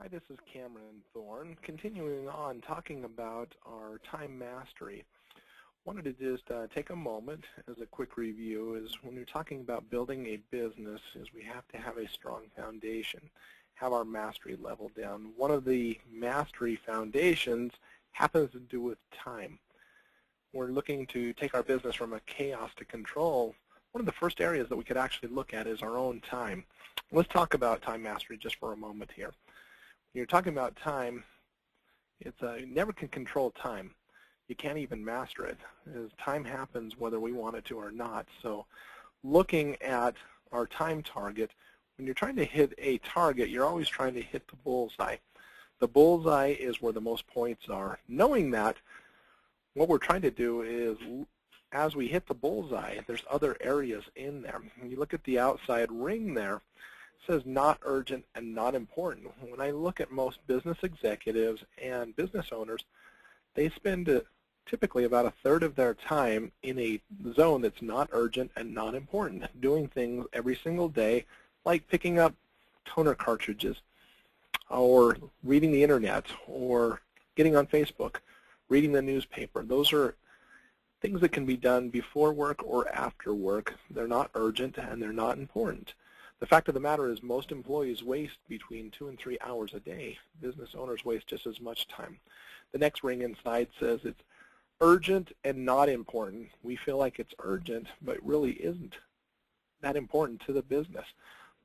Hi, this is Cameron Thorne. Continuing on talking about our time mastery. Wanted to just take a moment as a quick review is when you're talking about building a business is we have to have a strong foundation, have our mastery level down. One of the mastery foundations happens to do with time. We're looking to take our business from a chaos to control. One of the first areas that we could actually look at is our own time. Let's talk about time mastery just for a moment here. When you're talking about time, you never can control time. You can't even master it. As time happens whether we want it to or not. So looking at our time target, when you're trying to hit a target, you're always trying to hit the bullseye. The bullseye is where the most points are. Knowing that, what we're trying to do is as we hit the bullseye, there's other areas in there. When you look at the outside ring there, says not urgent and not important. When I look at most business executives and business owners, they spend typically about a third of their time in a zone that's not urgent and not important, doing things every single day like picking up toner cartridges or reading the internet or getting on Facebook, reading the newspaper. Those are things that can be done before work or after work. They're not urgent and they're not important. The fact of the matter is most employees waste between 2 and 3 hours a day. Business owners waste just as much time. The next ring inside says it's urgent and not important. We feel like it's urgent, but it really isn't that important to the business.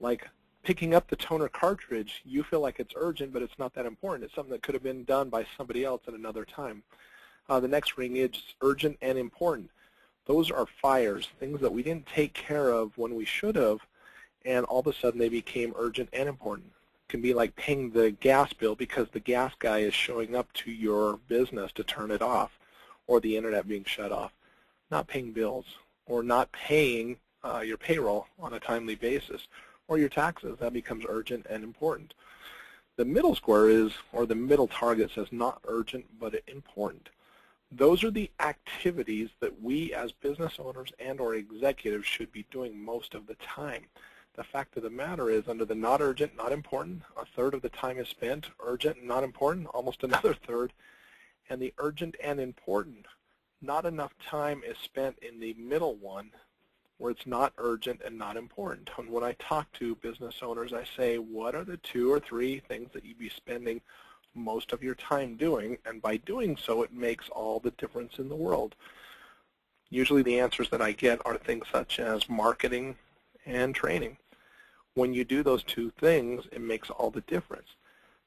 Like picking up the toner cartridge, you feel like it's urgent, but it's not that important. It's something that could have been done by somebody else at another time. The next ring is urgent and important. Those are fires, things that we didn't take care of when we should have, and all of a sudden they became urgent and important. It can be like paying the gas bill because the gas guy is showing up to your business to turn it off, or the internet being shut off. Not paying bills, or not paying your payroll on a timely basis, or your taxes. That becomes urgent and important. The middle square is, or the middle target says not urgent but important. Those are the activities that we as business owners and or executives should be doing most of the time. The fact of the matter is, under the not urgent, not important, a third of the time is spent. Urgent and not important, almost another third. And the urgent and important, not enough time is spent in the middle one where it's not urgent and not important. And when I talk to business owners, I say, what are the 2 or 3 things that you'd be spending most of your time doing? And by doing so, it makes all the difference in the world. Usually the answers that I get are things such as marketing and training. When you do those 2 things, it makes all the difference.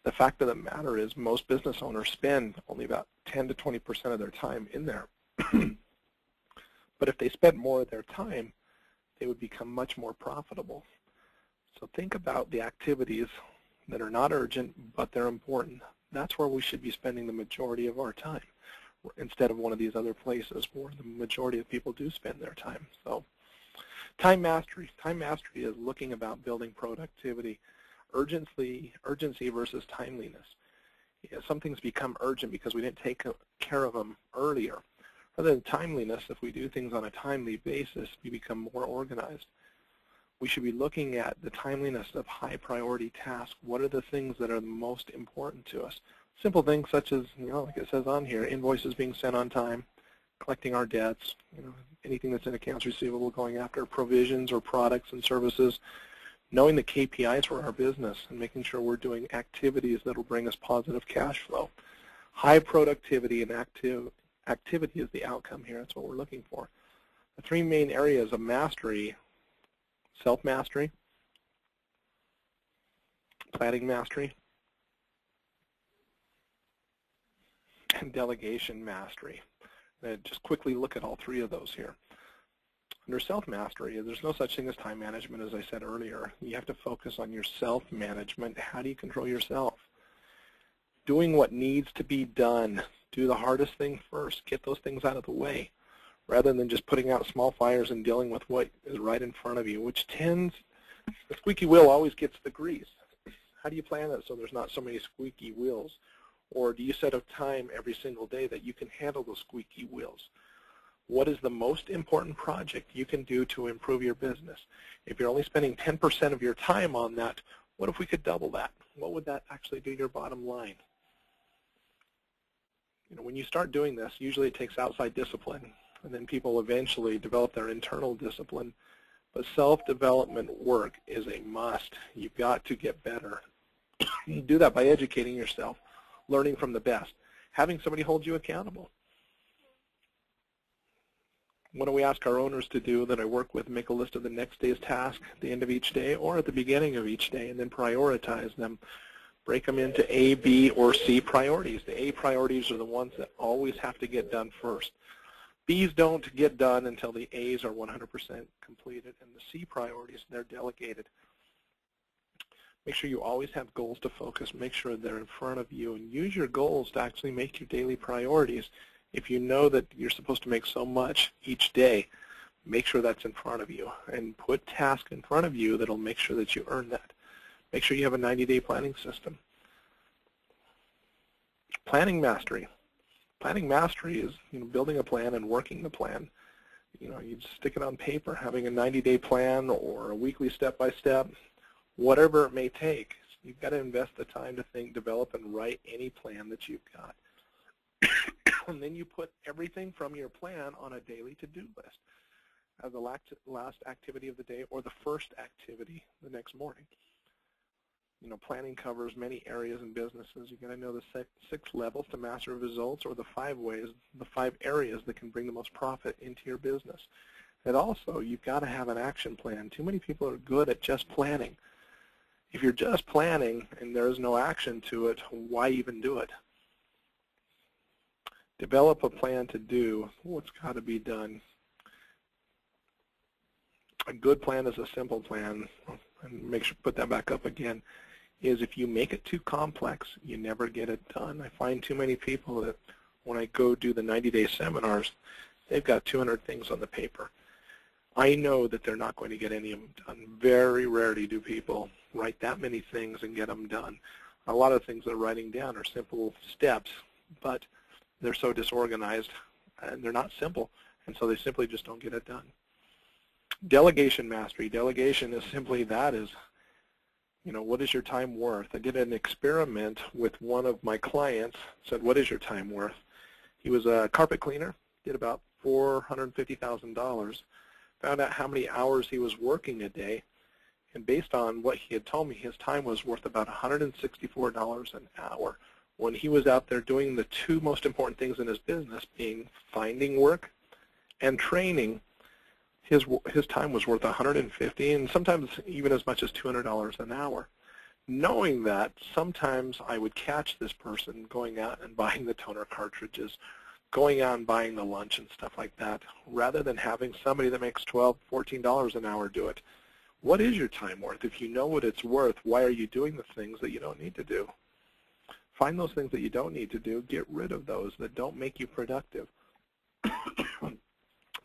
The fact of the matter is most business owners spend only about 10 to 20% of their time in there. But if they spent more of their time, they would become much more profitable. So think about the activities that are not urgent, but they're important. That's where we should be spending the majority of our time, instead of one of these other places where the majority of people do spend their time. So time mastery. Time mastery is looking about building productivity. Urgency versus timeliness. Some things become urgent because we didn't take care of them earlier. Rather than timeliness, if we do things on a timely basis, we become more organized. We should be looking at the timeliness of high priority tasks. What are the things that are the most important to us? Simple things such as, like it says on here, invoices being sent on time, collecting our debts, anything that's in accounts receivable, going after provisions or products and services, knowing the KPIs for our business and making sure we're doing activities that will bring us positive cash flow. High productivity and activity is the outcome here. That's what we're looking for. The 3 main areas of mastery: self-mastery, planning mastery, and delegation mastery. Just quickly look at all 3 of those here. Under self-mastery, there's no such thing as time management, as I said earlier. You have to focus on your self-management. How do you control yourself? Doing what needs to be done. Do the hardest thing first. Get those things out of the way, rather than just putting out small fires and dealing with what is right in front of you, which tends, the squeaky wheel always gets the grease. How do you plan it so there's not so many squeaky wheels? Or do you set a time every single day that you can handle those squeaky wheels? What is the most important project you can do to improve your business? If you're only spending 10% of your time on that, What if we could double that? What would that actually do to your bottom line? When you start doing this, usually it takes outside discipline, and then people eventually develop their internal discipline. But self-development work is a must. You've got to get better. You do that by educating yourself, learning from the best, having somebody hold you accountable. What do we ask our owners to do that I work with? Make a list of the next day's task at the end of each day or at the beginning of each day, and then prioritize them. Break them into A, B, or C priorities. The A priorities are the ones that always have to get done first. B's don't get done until the A's are 100% completed, and the C priorities, they're delegated. Make sure you always have goals to focus. Make sure they're in front of you, and use your goals to actually make your daily priorities. If you know that you're supposed to make so much each day, make sure that's in front of you, and put tasks in front of you that'll make sure that you earn that. Make sure you have a 90-day planning system. Planning mastery. Planning mastery is building a plan and working the plan. You stick it on paper, having a 90-day plan or a weekly step-by-step, whatever it may take. You've got to invest the time to think, develop, and write any plan that you've got. And then you put everything from your plan on a daily to-do list as the last activity of the day or the first activity the next morning. Planning covers many areas in businesses. You've got to know the six levels to master results, or the 5 areas that can bring the most profit into your business. And also, you've got to have an action plan. Too many people are good at just planning. If you're just planning and there is no action to it, why even do it? Develop a plan to do what's got to be done. A good plan is a simple plan, and make sure put that back up again, is if you make it too complex, you never get it done. I find too many people that when I go do the 90-day seminars, they've got 200 things on the paper. I know that they're not going to get any of them done. Very rarely do people write that many things and get them done. A lot of things they're writing down are simple steps, but they're so disorganized and they're not simple, and so they simply just don't get it done. Delegation mastery. Delegation is simply that, is what is your time worth? I did an experiment with one of my clients, said, what is your time worth? He was a carpet cleaner, did about $450,000, found out how many hours he was working a day, and based on what he had told me, his time was worth about $164 an hour. When he was out there doing the 2 most important things in his business, being finding work and training, his time was worth $150 and sometimes even as much as $200 an hour. Knowing that, sometimes I would catch this person going out and buying the toner cartridges, going out and buying the lunch and stuff like that, rather than having somebody that makes $12, $14 an hour do it. What is your time worth? If you know what it's worth, why are you doing the things that you don't need to do? Find those things that you don't need to do. Get rid of those that don't make you productive.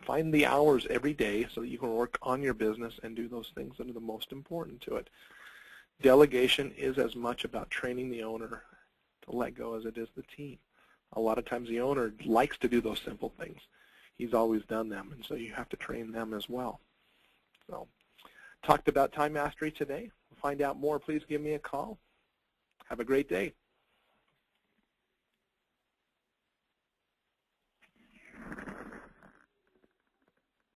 Find the hours every day so that you can work on your business and do those things that are the most important to it. Delegation is as much about training the owner to let go as it is the team. A lot of times the owner likes to do those simple things. He's always done them, and so you have to train them as well. So, talked about time mastery today. To find out more, please give me a call. Have a great day.